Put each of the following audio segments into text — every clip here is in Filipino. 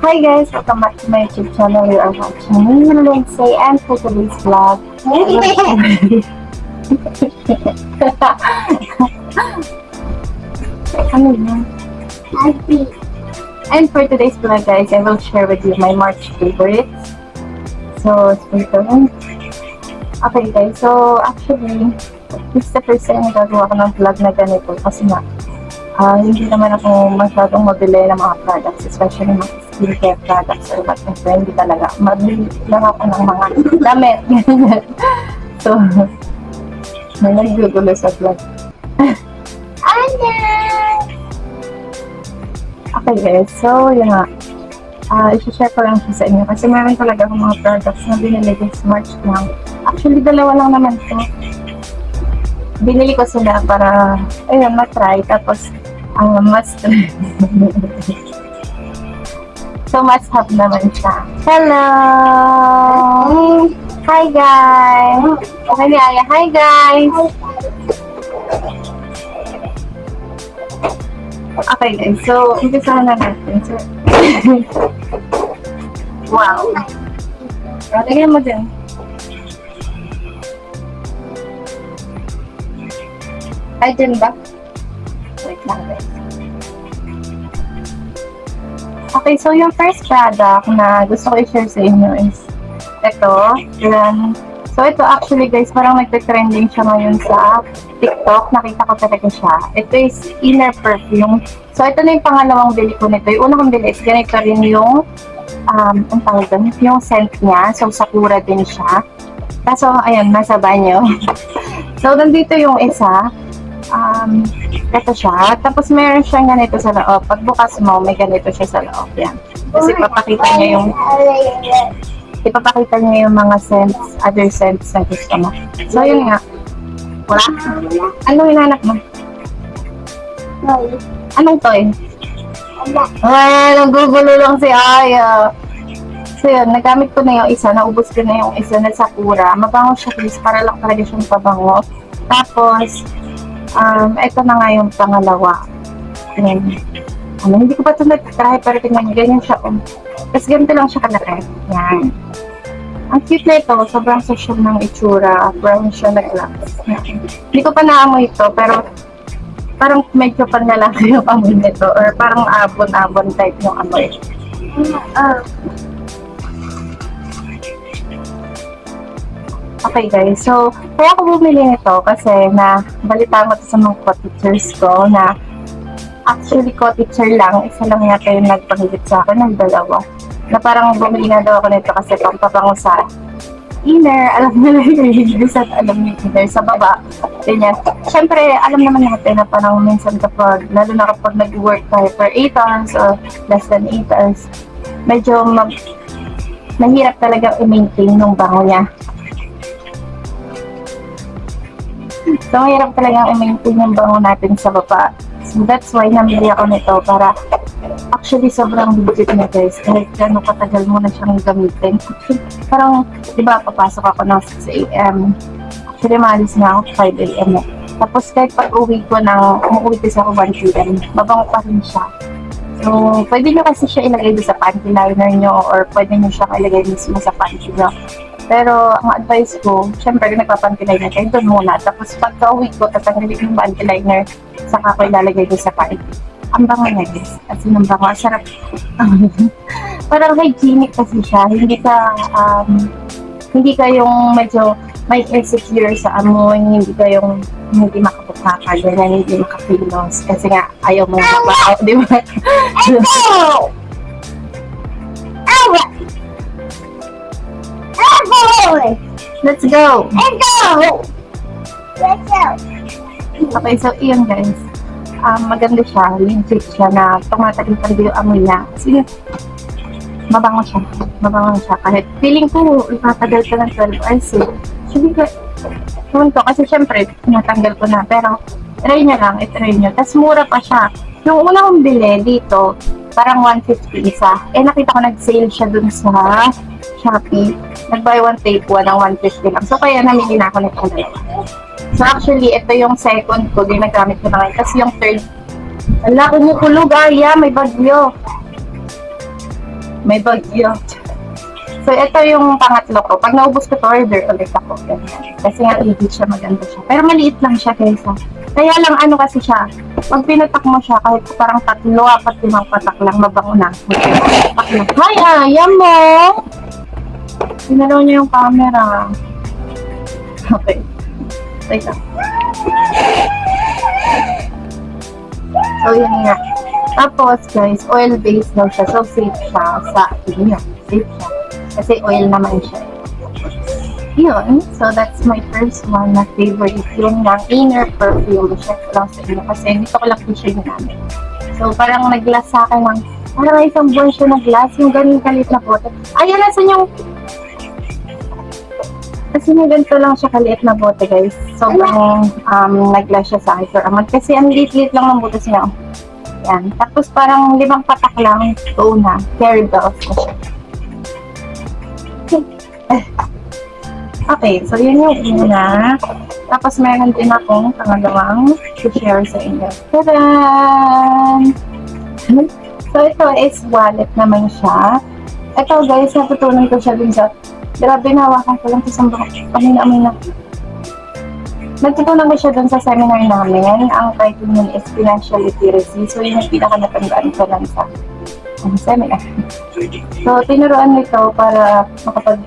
Hi guys, welcome back to my YouTube channel. You are watching me, Lindsay, and for today's vlog, ano yun? And for today's vlog guys, I will share with you my March favorites. So, ito. Okay guys, so actually, this is the first time na gagawa ko ng vlog na ganito kasi nga, hindi naman ako masyadong mabili ng mga products, especially mga skincare products or whatever. Hindi talaga. Mabili lang ako ng mga damit. So, may naggugulo sa vlog. Okay guys, so yun nga. I-share ko lang siya sa inyo kasi meron talaga akong mga products na binili this March lang. Actually, dalawa lang naman ito. Binili ko sila para, ayun, matry. Tapos, must so, must have naman siya. Hello! Hi, guys! Okay ni Aya. Hi, guys! Okay, guys. So, umpisahan na natin. So, wow! Tingnan mo din. Ay, dyan ba? Wait lang, guys. Okay, so yung first product na gusto ko i-share sa inyo is ito. Yan. So, ito actually, guys, parang nagte-trending siya ngayon sa TikTok. Nakita ko talaga siya. Ito is inner perfume. So, ito na yung pangalawang bili ko nito. Yung una kong bili is ganito rin yung ang tawag doon, yung scent niya. So, Sakura din siya. Kaso, ayan, nasa banyo. So, nandito yung isa. Ito siya. Tapos meron siyang ganito sa loob. Pagbukas mo, may ganito siya sa loob. Yan. Kasi ipapakita niya yung mga scents, other scents na gusto mo. So, yun nga. Wala. Anong hinahanap mo? Anong toy? Ay, nagugulo lang si Aya. So, yun. Nagamit ko na yung isa. Naubos ko na yung isa na Sakura. Mabango siya, please. Para lang talaga siyang pabango. Tapos, ito na nga yung pangalawa. Ayan. Hindi ko pa ito nag-try, pero tingnan nyo, ganyan siya. Tapos ganito lang siya kalaki. Yan. Ang cute na ito, sobrang social ng itsura. Brown siya na glass. Hindi ko pa naamoy ito, pero parang medyo panlalaki yung amoy nito. Or parang abon-abon type yung amoy. Okay guys, so kaya ako bumili nito kasi na balita ko sa mga cottagers ko na actually cottager lang, isa lang yata yung nagpahigit sa akin ng dalawa. Na parang bumili na daw ako nito kasi pampabango sa inner, alam nila yung sa alam niyo inner sa baba. Ganyan. Siyempre, alam naman natin na parang minsan kapag, lalo na kapag nag-work tayo for 8 hours or less than 8 hours, medyo mahirap talaga i-maintain yung bango niya. So, mahirap talagang i-maintain yung bango natin sa baba. So, that's why namili ako nito para actually sobrang legit na guys. Kahit gano'ng katagal mo na siyang gamitin. Actually, parang, di ba, papasok ako ng 6 a.m. Actually, maalis na ako 5 a.m. Tapos, kahit pag-uwi ko umuwi kasi ako 1 p.m. Mabango pa rin siya. So, pwede nyo kasi siya ilagay doon sa panty liner nyo or pwede nyo siya ilagay mismo sa panty nyo. Pero, ang advice ko, syempre, nagpapanty liner kayo doon muna. Tapos, pagka-uwi ko, tatanggalin yung panty liner, saka ko ilalagay doon sa panty. Ang bango na guys. Kasi ng bango, sarap. Parang hygienic kasi siya. Hindi ka yung medyo may insecure sa amoy, hindi ka yung hindi makapagkaka, ganyan, hindi makapilos. Kasi nga, ayaw mo mabaho, di ba? Let's go! Okay, so iyon guys. Maganda siya, legit siya na tumatagal talaga yung amoy niya. Kasi mabango siya. Kahit feeling ko, ipatagal ka ng 12 hours eh. Sabi ko, kasi syempre, natanggal ko na. Pero, try nyo lang, itry nyo. Tapos mura pa siya. Yung una kong bili dito, parang 150 isa. Eh, nakita ko nag-sale siya dun sa Shopee. Nag-buy one take one ng 150 lang. So, kaya namili na ako nitong dalawa. So, actually, ito yung second ko. Ginagamit ko na ngayon. Kasi yung third, ala, kumukulog, Aya, may bagyo. may bagyo. So, ito yung pangatlo ko. Pag naubos ko to, order ulit ako. Ganyan. Kasi nga, legit siya, maganda siya. Pero maliit lang siya, guys. Ha? Kaya lang, ano kasi siya, pag pinatak mo siya, kahit parang 3, 4, 5 patak lang, mabango na. Hi, ayam mo! Sinalaw niya yung camera. Okay. Teka. So, yun nga. Tapos, guys, oil-based daw siya. So, safe siya sa inyo. Safe siya. Kasi oil naman siya. Yun. So, that's my first one na favorite. Yung ng inner perfume. Share ko lang sa inyo. Kasi dito ko lang siya ginamit. So, parang nag-glass sa akin ng parang isang buwan siya na glass. Yung ganun kalit na bote. Ayan, nasan yung kasi may ganito lang siya kaliit na bote, guys. Sobrang nag-glass siya sa akin for a month. Kasi ang liit-liit lang ng butas niya. Yan. Tapos parang 5 patak lang. Ito na. Carried off ko siya. Okay, so yun yung una. Tapos meron din akong pangalawang to-share sa inyo. Tadaan! So ito is wallet naman siya. Ito guys, natutunan ko siya dun sa grabe, nahawakan ko lang sa amin na. Nagtutunan ko siya dun sa seminar namin. Ang title nun is Financial Literacy. So, yun yung pinaka-natandaan ko lang sa seminar. So, tinuruan nito para makapag,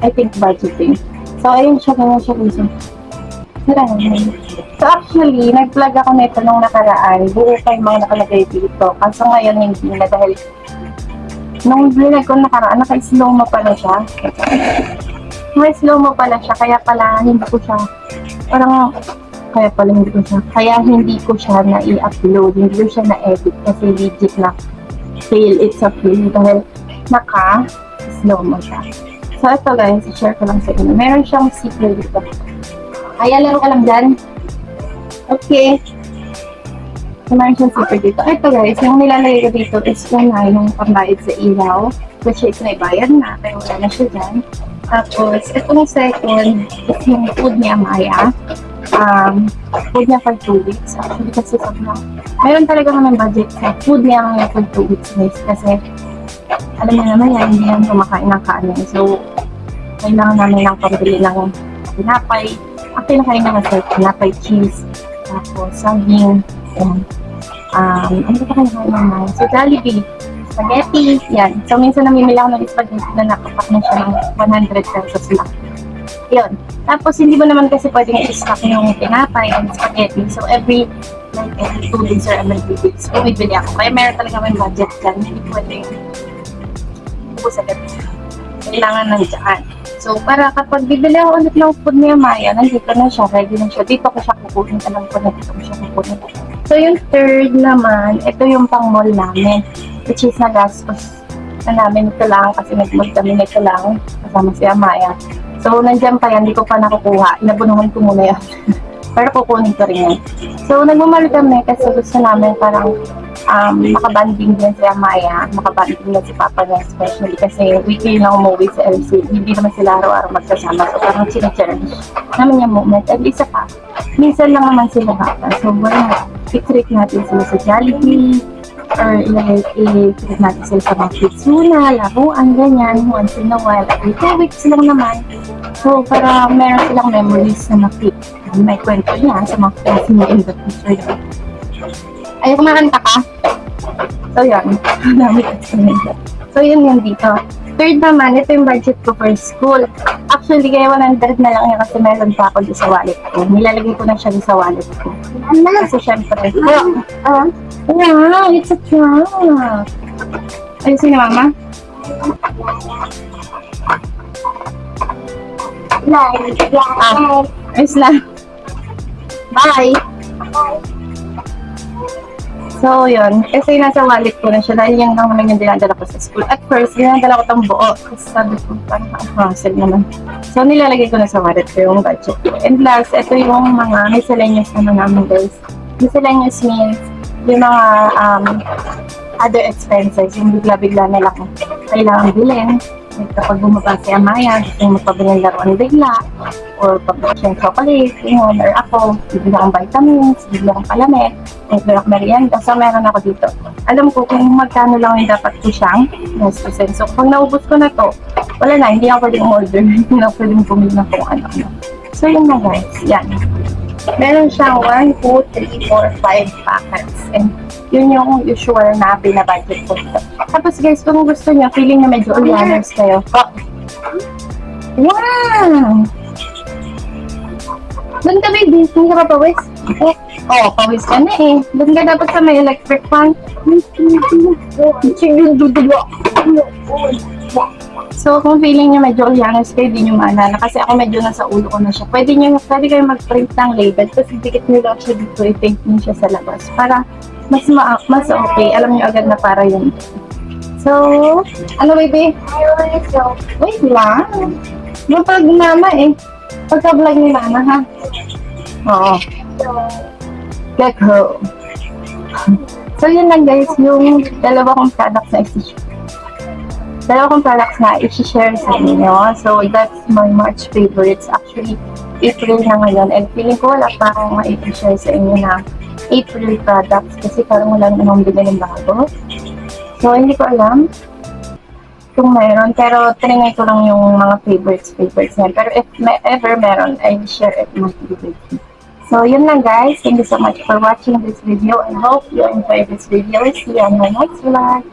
I think, budgeting. So, ayun siya, ganyan siya dito. So, actually, nag-vlog ako nito nung nakaraan. Buo pa yung mga nakalagay dito. Kaso ngayon, hindi na dahil nung vlog ko nakaraan, naka-slow mo pala siya. May slow mo pala siya, kaya pala hindi ko siya, kaya hindi ko siya na-i-upload, hindi ko siya na-edit kasi legit na fail, it's a fail dahil naka-slow mo siya. So ito guys, i-share ko lang sa inyo. Meron siyang secret dito. Kaya laro ka lang dyan. Okay. So, meron siyang super dito. Ito guys, yung nilalagay ko dito is yung pambayad sa ilaw, which is naibayad na, pero wala na siya dyan. Tapos, itong second is yung food niya, Maya. Food niya for 2 weeks. Actually, kasi meron talaga kami budget sa food niya for 2 weeks guys. Kasi, alam mo naman yan, hindi yan kumakain ng kanin. So, kailangan namin ng pambili ng tinapay. Ang pinakain naman sa tinapay, cheese, tapos saging, ano ba kayo naman? So, Jollibee, spaghetti, yan. So, minsan namimili ako ng spaghetti na nakapak na siya ng 100 pesos lang. Yun. Tapos, hindi mo naman kasi pwedeng i-stock yung tinapay and spaghetti. So, every 2 days or every 3 days, bumibili ako. Kaya meron talaga may budget dyan. Hindi pwedeng ubus agad. Kailangan nandiyan. So, para kapag bibili ako ulit ng food niya, Maya, nandito na siya, ready na siya. Dito ko siya kukunin. Alam ko na dito ko siya kukunin. So, yung third naman, ito yung pang-mall namin. Which is nagastos na namin ito lang kasi nag-mall kami nito lang kasama si Amaya. So, nandiyan pa yan, hindi ko pa nakukuha. Inabunuhan ko muna yan. Pero kukunin ko rin yan. So, nagmamahal kami kasi gusto namin parang makabanding din si Amaya, makabanding din si Papa niya especially kasi weekly na umuwi sa LC. Hindi naman sila araw-araw magkasama. So, parang sinacherish namin yung moment. At isa pa, minsan lang naman sila bata. So, wala, i-treat natin sila sa Jollibee or i-treat natin sila sa mga pitsuna, laruan, ganyan, once in a while. Every 2 weeks lang naman. So, para meron silang memories na makik. May kwento niya sa mga friends niya in the future. Ay, kumakanta ka? So, yun. Dami explanation. So, yun yung dito. Third naman, ito yung budget ko for school. Actually, kaya 100 na lang yan kasi meron pa ako doon sa wallet ko. Nilalagay ko na siya doon sa wallet ko. Kasi syempre, it's a trap. Ayusin na, Mama. Ayos lang. Bye! So, yun. Kasi nasa wallet ko na siya dahil yan lang naman yung dinadala ko sa school. At first, dinadala ko itong buo. Kasi sabi ko, parang hassle naman. So, nilalagay ko na sa wallet ko yung budget ko. And last, ito yung mga miscellaneous naman namin guys. Miscellaneous means yung mga other expenses, yung bigla-bigla nila kung kailangan bilhin. Like, kapag bumaba si Amaya, gusto yung magpabili ng laruan bigla, or pabili siya ng chocolate, yun, or ako, bibili akong vitamins, bibili akong palamit, bibili akong merienda, so meron ako dito. Alam ko kung magkano lang yung dapat ko siyang gastusin. So, pag naubos ko na to, wala na, hindi ako pwedeng order, hindi na pwedeng bumili na kung ano-ano. So, yun na guys, yan. Meron siyang 1, 2, 3, 4, 5 packets. And yun yung usual na binabudget ko dito. Tapos guys, kung gusto nyo, feeling na medyo organized kayo. Oh. Wow! Doon ka baby, hindi ka pa pawis? Oh, pawis ka na eh. Doon ka dapat sa may electric fan. So, kung feeling nyo medyo organized kayo, di nyo maalala. Kasi ako medyo nasa ulo ko na siya. Pwede kayo mag-print ng label. Tapos dikit nyo lang siya dito, i-paint nyo siya sa labas. Para mas okay. Alam nyo agad na para yun. So, ano baby? Wait lang. Mapag mama eh. Pagka-vlog ni mama ha. Oo. Get her. So, yun lang guys. Yung dalawa kong products na i-share sa inyo. So, that's my March favorites. Actually, April na ngayon. And feeling ko wala pa akong ma-share sa inyo na April products kasi parang wala namang bilhin ng bago. So, hindi ko alam kung meron. Pero, trinay ko lang yung mga favorites na. Pero if ever meron, I'll share it with you. So, yun lang guys. Thank you so much for watching this video. I hope you enjoyed this video. See you on my next vlog.